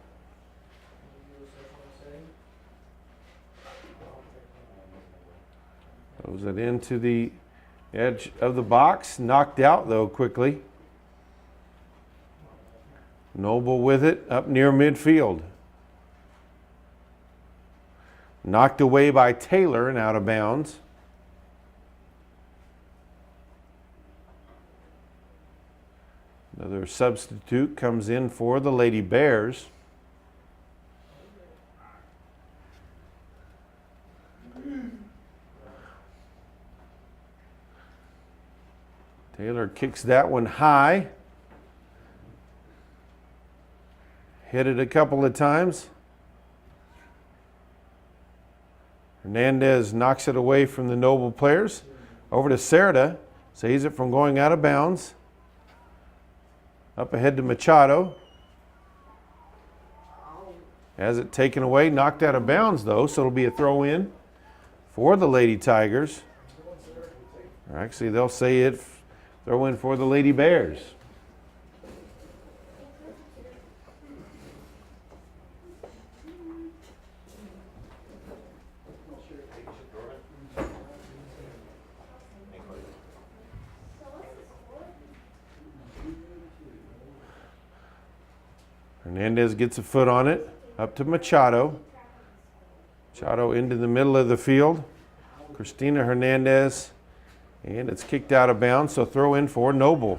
Throws it into the edge of the box. Knocked out though quickly. Noble with it up near midfield. Knocked away by Taylor and out of bounds. Another substitute comes in for the Lady Bears. Taylor kicks that one high. Hit it a couple of times. Hernandez knocks it away from the Noble players. Over to Cerda. Saves it from going out of bounds. Up ahead to Machado. Has it taken away. Knocked out of bounds though, so it'll be a throw in for the Lady Tigers. Or actually, they'll say it throw in for the Lady Bears. Hernandez gets a foot on it, up to Machado. Machado into the middle of the field. Christina Hernandez, and it's kicked out of bounds, so throw in for Noble.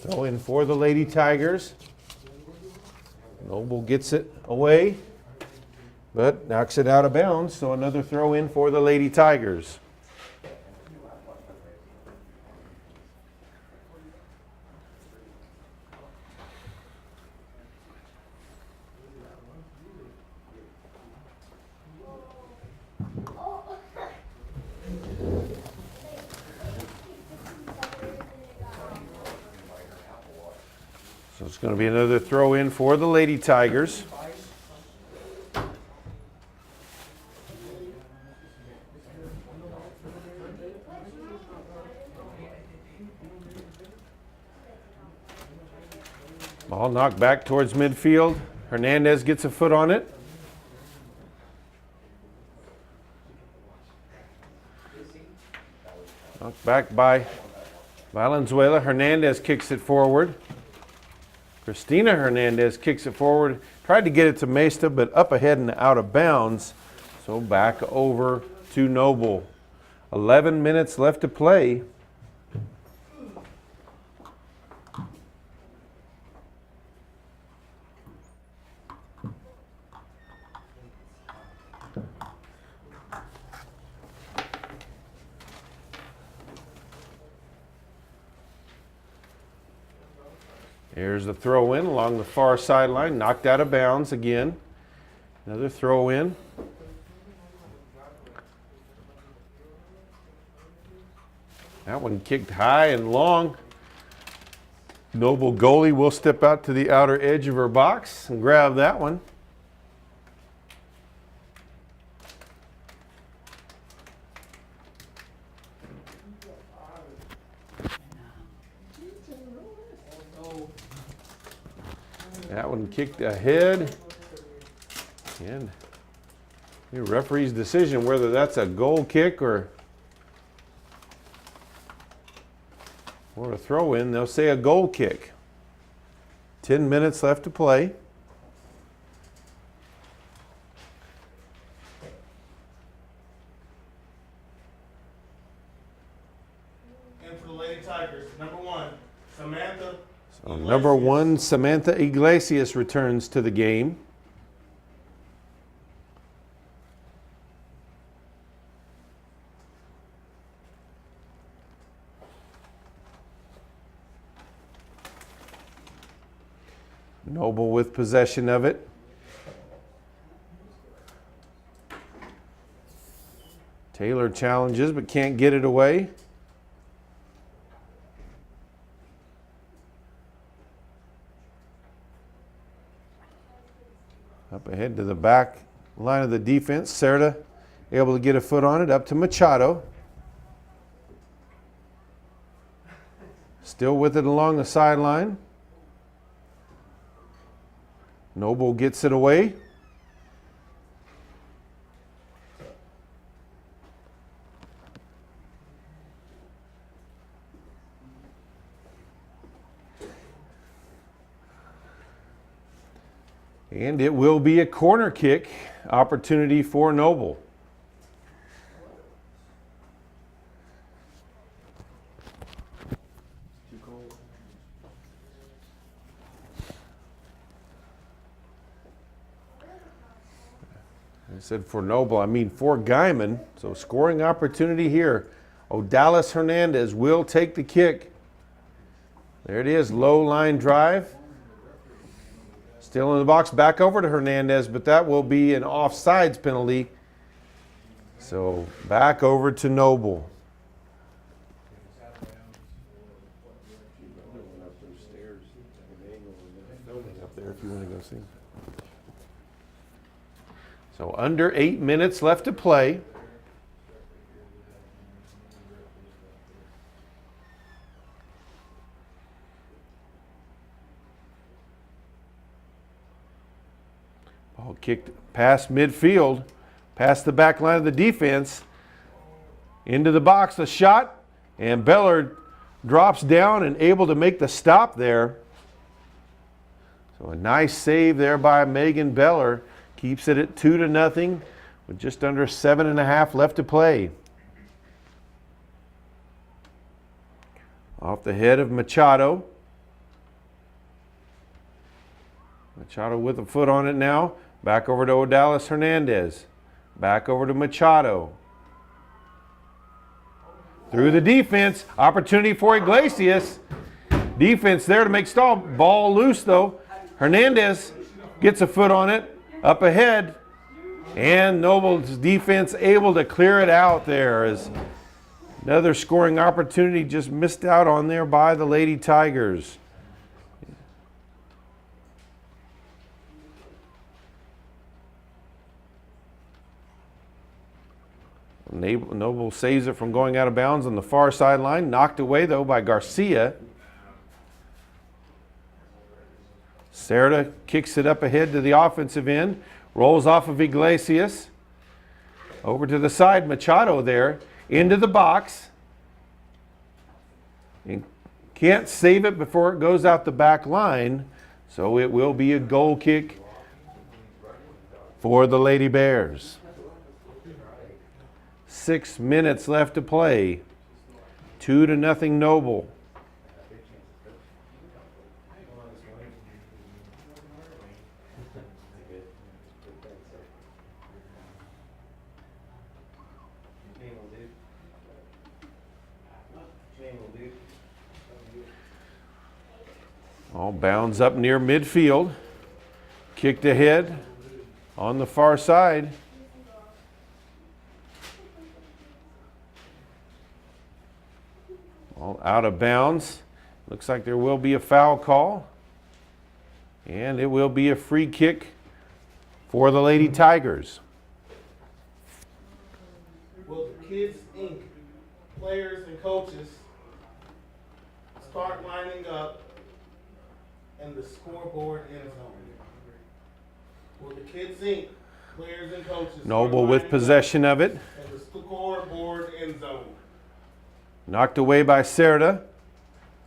Throw in for the Lady Tigers. Noble gets it away, but knocks it out of bounds, so another throw in for the Lady Tigers. So it's going to be another throw in for the Lady Tigers. Ball knocked back towards midfield. Hernandez gets a foot on it. Knocked back by Valenzuela. Hernandez kicks it forward. Christina Hernandez kicks it forward. Tried to get it to Mesta, but up ahead and out of bounds. So back over to Noble. 11 minutes left to play. Here's the throw in along the far sideline, knocked out of bounds again. Another throw in. That one kicked high and long. Noble goalie will step out to the outer edge of her box and grab that one. That one kicked ahead. And the referee's decision whether that's a goal kick or a throw in, they'll say a goal kick. 10 minutes left to play. And for the Lady Tigers, number 1, Samantha. So number 1, Samantha Iglesias returns to the game. Noble with possession of it. Taylor challenges but can't get it away. Up ahead to the back line of the defense. Cerda able to get a foot on it, up to Machado. Still with it along the sideline. Noble gets it away. And it will be a corner kick opportunity for Noble. I said for Noble, I mean for Guymon. So scoring opportunity here. Odalis Hernandez will take the kick. There it is, low line drive. Still in the box, back over to Hernandez, but that will be an offsides penalty. So back over to Noble. Up there if you want to go see. So under 8 minutes left to play. Ball kicked past midfield, past the back line of the defense, into the box, the shot, and Beller drops down and able to make the stop there. So a nice save there by Megan Beller. Keeps it at 2-0 with just under 7.5 left to play. Off the head of Machado. Machado with a foot on it now. Back over to Odalis Hernandez. Back over to Machado. Through the defense. Opportunity for Iglesias. Defense there to make stall. Ball loose though. Hernandez gets a foot on it. Up ahead, and Noble's defense able to clear it out there as another scoring opportunity just missed out on there by the Lady Tigers. Noble saves it from going out of bounds on the far sideline, knocked away though by Garcia. Serta kicks it up ahead to the offensive end, rolls off of Iglesias. Over to the side, Machado there, into the box. And can't save it before it goes out the back line, so it will be a goal kick for the Lady Bears. 6 minutes left to play. 2-0 Noble. All bounds up near midfield. Kicked ahead on the far side. All out of bounds. Looks like there will be a foul call. And it will be a free kick for the Lady Tigers. Will the Kids Inc. players and coaches start lining up in the scoreboard end zone? Will the Kids Inc. players and coaches Noble with possession of it. in the scoreboard end zone? Knocked away by Serta.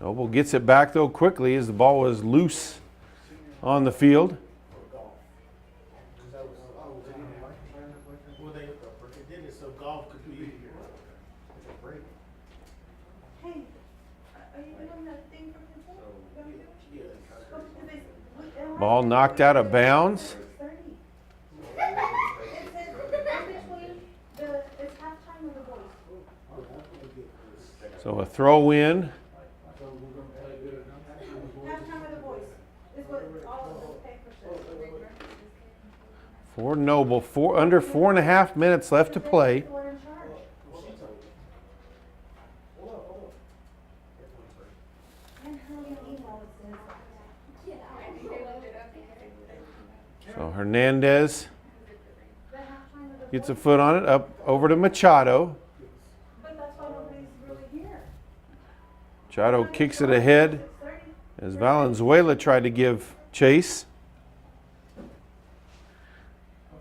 Noble gets it back though quickly as the ball was loose on the field. Well, they did it so golf could be. Hey, are you doing that thing from before? Ball knocked out of bounds. It's halftime of the boys. So a throw in. Halftime of the boys is what all of the papers said. For Noble, under 4.5 minutes left to play. Who are in charge? And hurry and email it says. So Hernandez The halftime of the gets a boys. foot on it, up over to Machado. But that's why nobody's really here. Machado kicks it ahead as Valenzuela tried to give chase.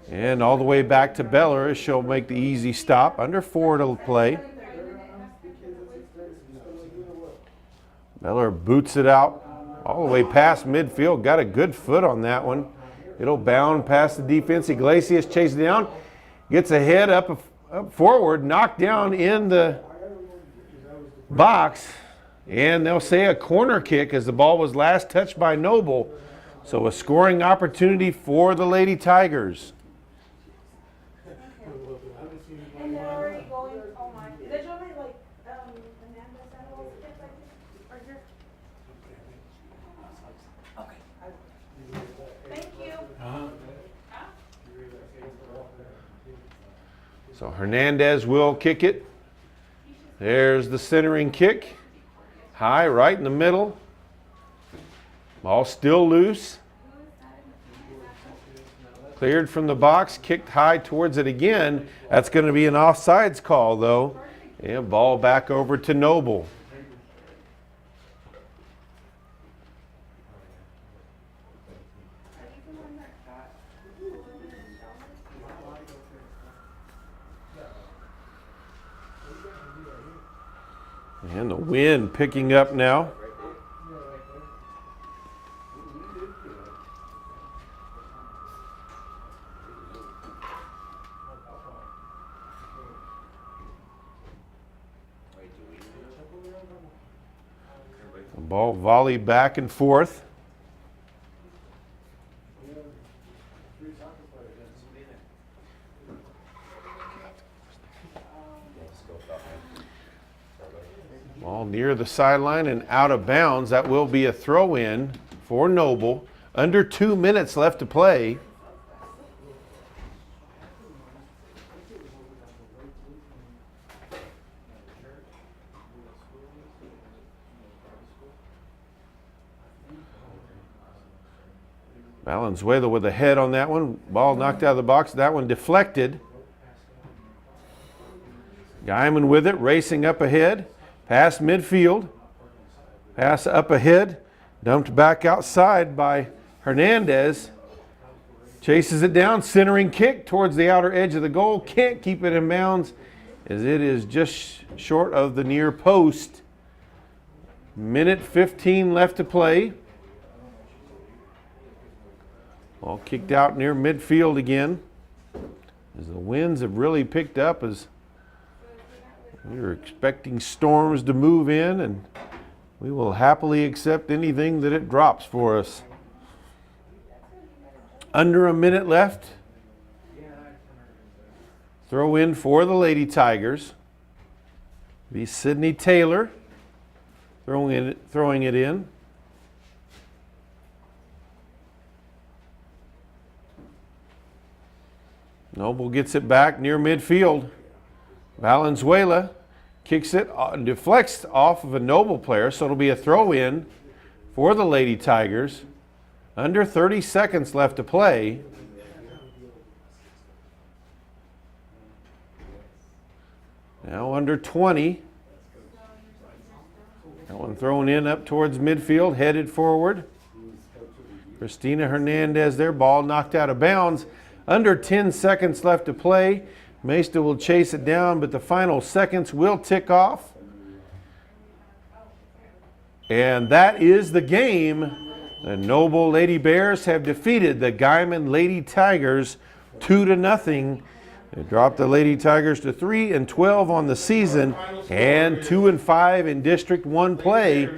And all the way back to Beller as she'll make the easy stop. Under 4 to play. Beller boots it out all the way past midfield. Got a good foot on that one. It'll bound past the defense. Iglesias chases down. Gets ahead up forward. Knocked down in the box. And they'll say a corner kick as the ball was last touched by Noble. So a scoring opportunity for the Lady Tigers. And they're already going, oh my, is that already like, Amanda Samuels, kids like this, right here? Okay. Thank you. So Hernandez will kick it. There's the centering kick. High, right in the middle. Ball still loose. Cleared from the box, kicked high towards it again. That's going to be an offsides call, though. And ball back over to Noble. And the wind picking up now. The ball volleyed back and forth. Ball near the sideline and out of bounds. That will be a throw in for Noble. Under 2 minutes left to play. Valenzuela with a head on that one. Ball knocked out of the box. That one deflected. Guymon with it, racing up ahead. Past midfield. Pass up ahead. Dumped back outside by Hernandez. Chases it down. Centering kick towards the outer edge of the goal. Can't keep it in bounds as it is just short of the near post. Minute 15 left to play. Ball kicked out near midfield again. As the winds have really picked up as we were expecting storms to move in, and we will happily accept anything that it drops for us. Under a minute left. Throw in for the Lady Tigers. Be Sydney Taylor throwing it in. Noble gets it back near midfield. Valenzuela kicks it, deflects off of a Noble player, so it'll be a throw in for the Lady Tigers. Under 30 seconds left to play. Now under 20. That one thrown in up towards midfield, headed forward. Christina Hernandez there, ball knocked out of bounds. Under 10 seconds left to play. Maesta will chase it down, but the final seconds will tick off. And that is the game. The Noble Lady Bears have defeated the Guymon Lady Tigers 2-0. They dropped the Lady Tigers to 3-12 on the season and 2-5 in District 1 play.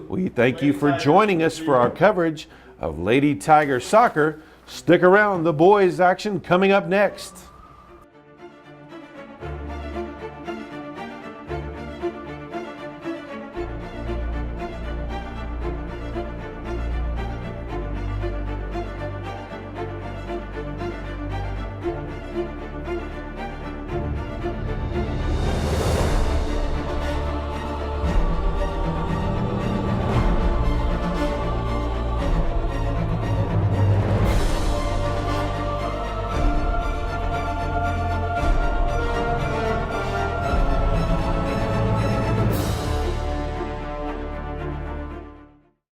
We thank you for joining us for our coverage of Lady Tiger soccer. Stick around, the boys action coming up next.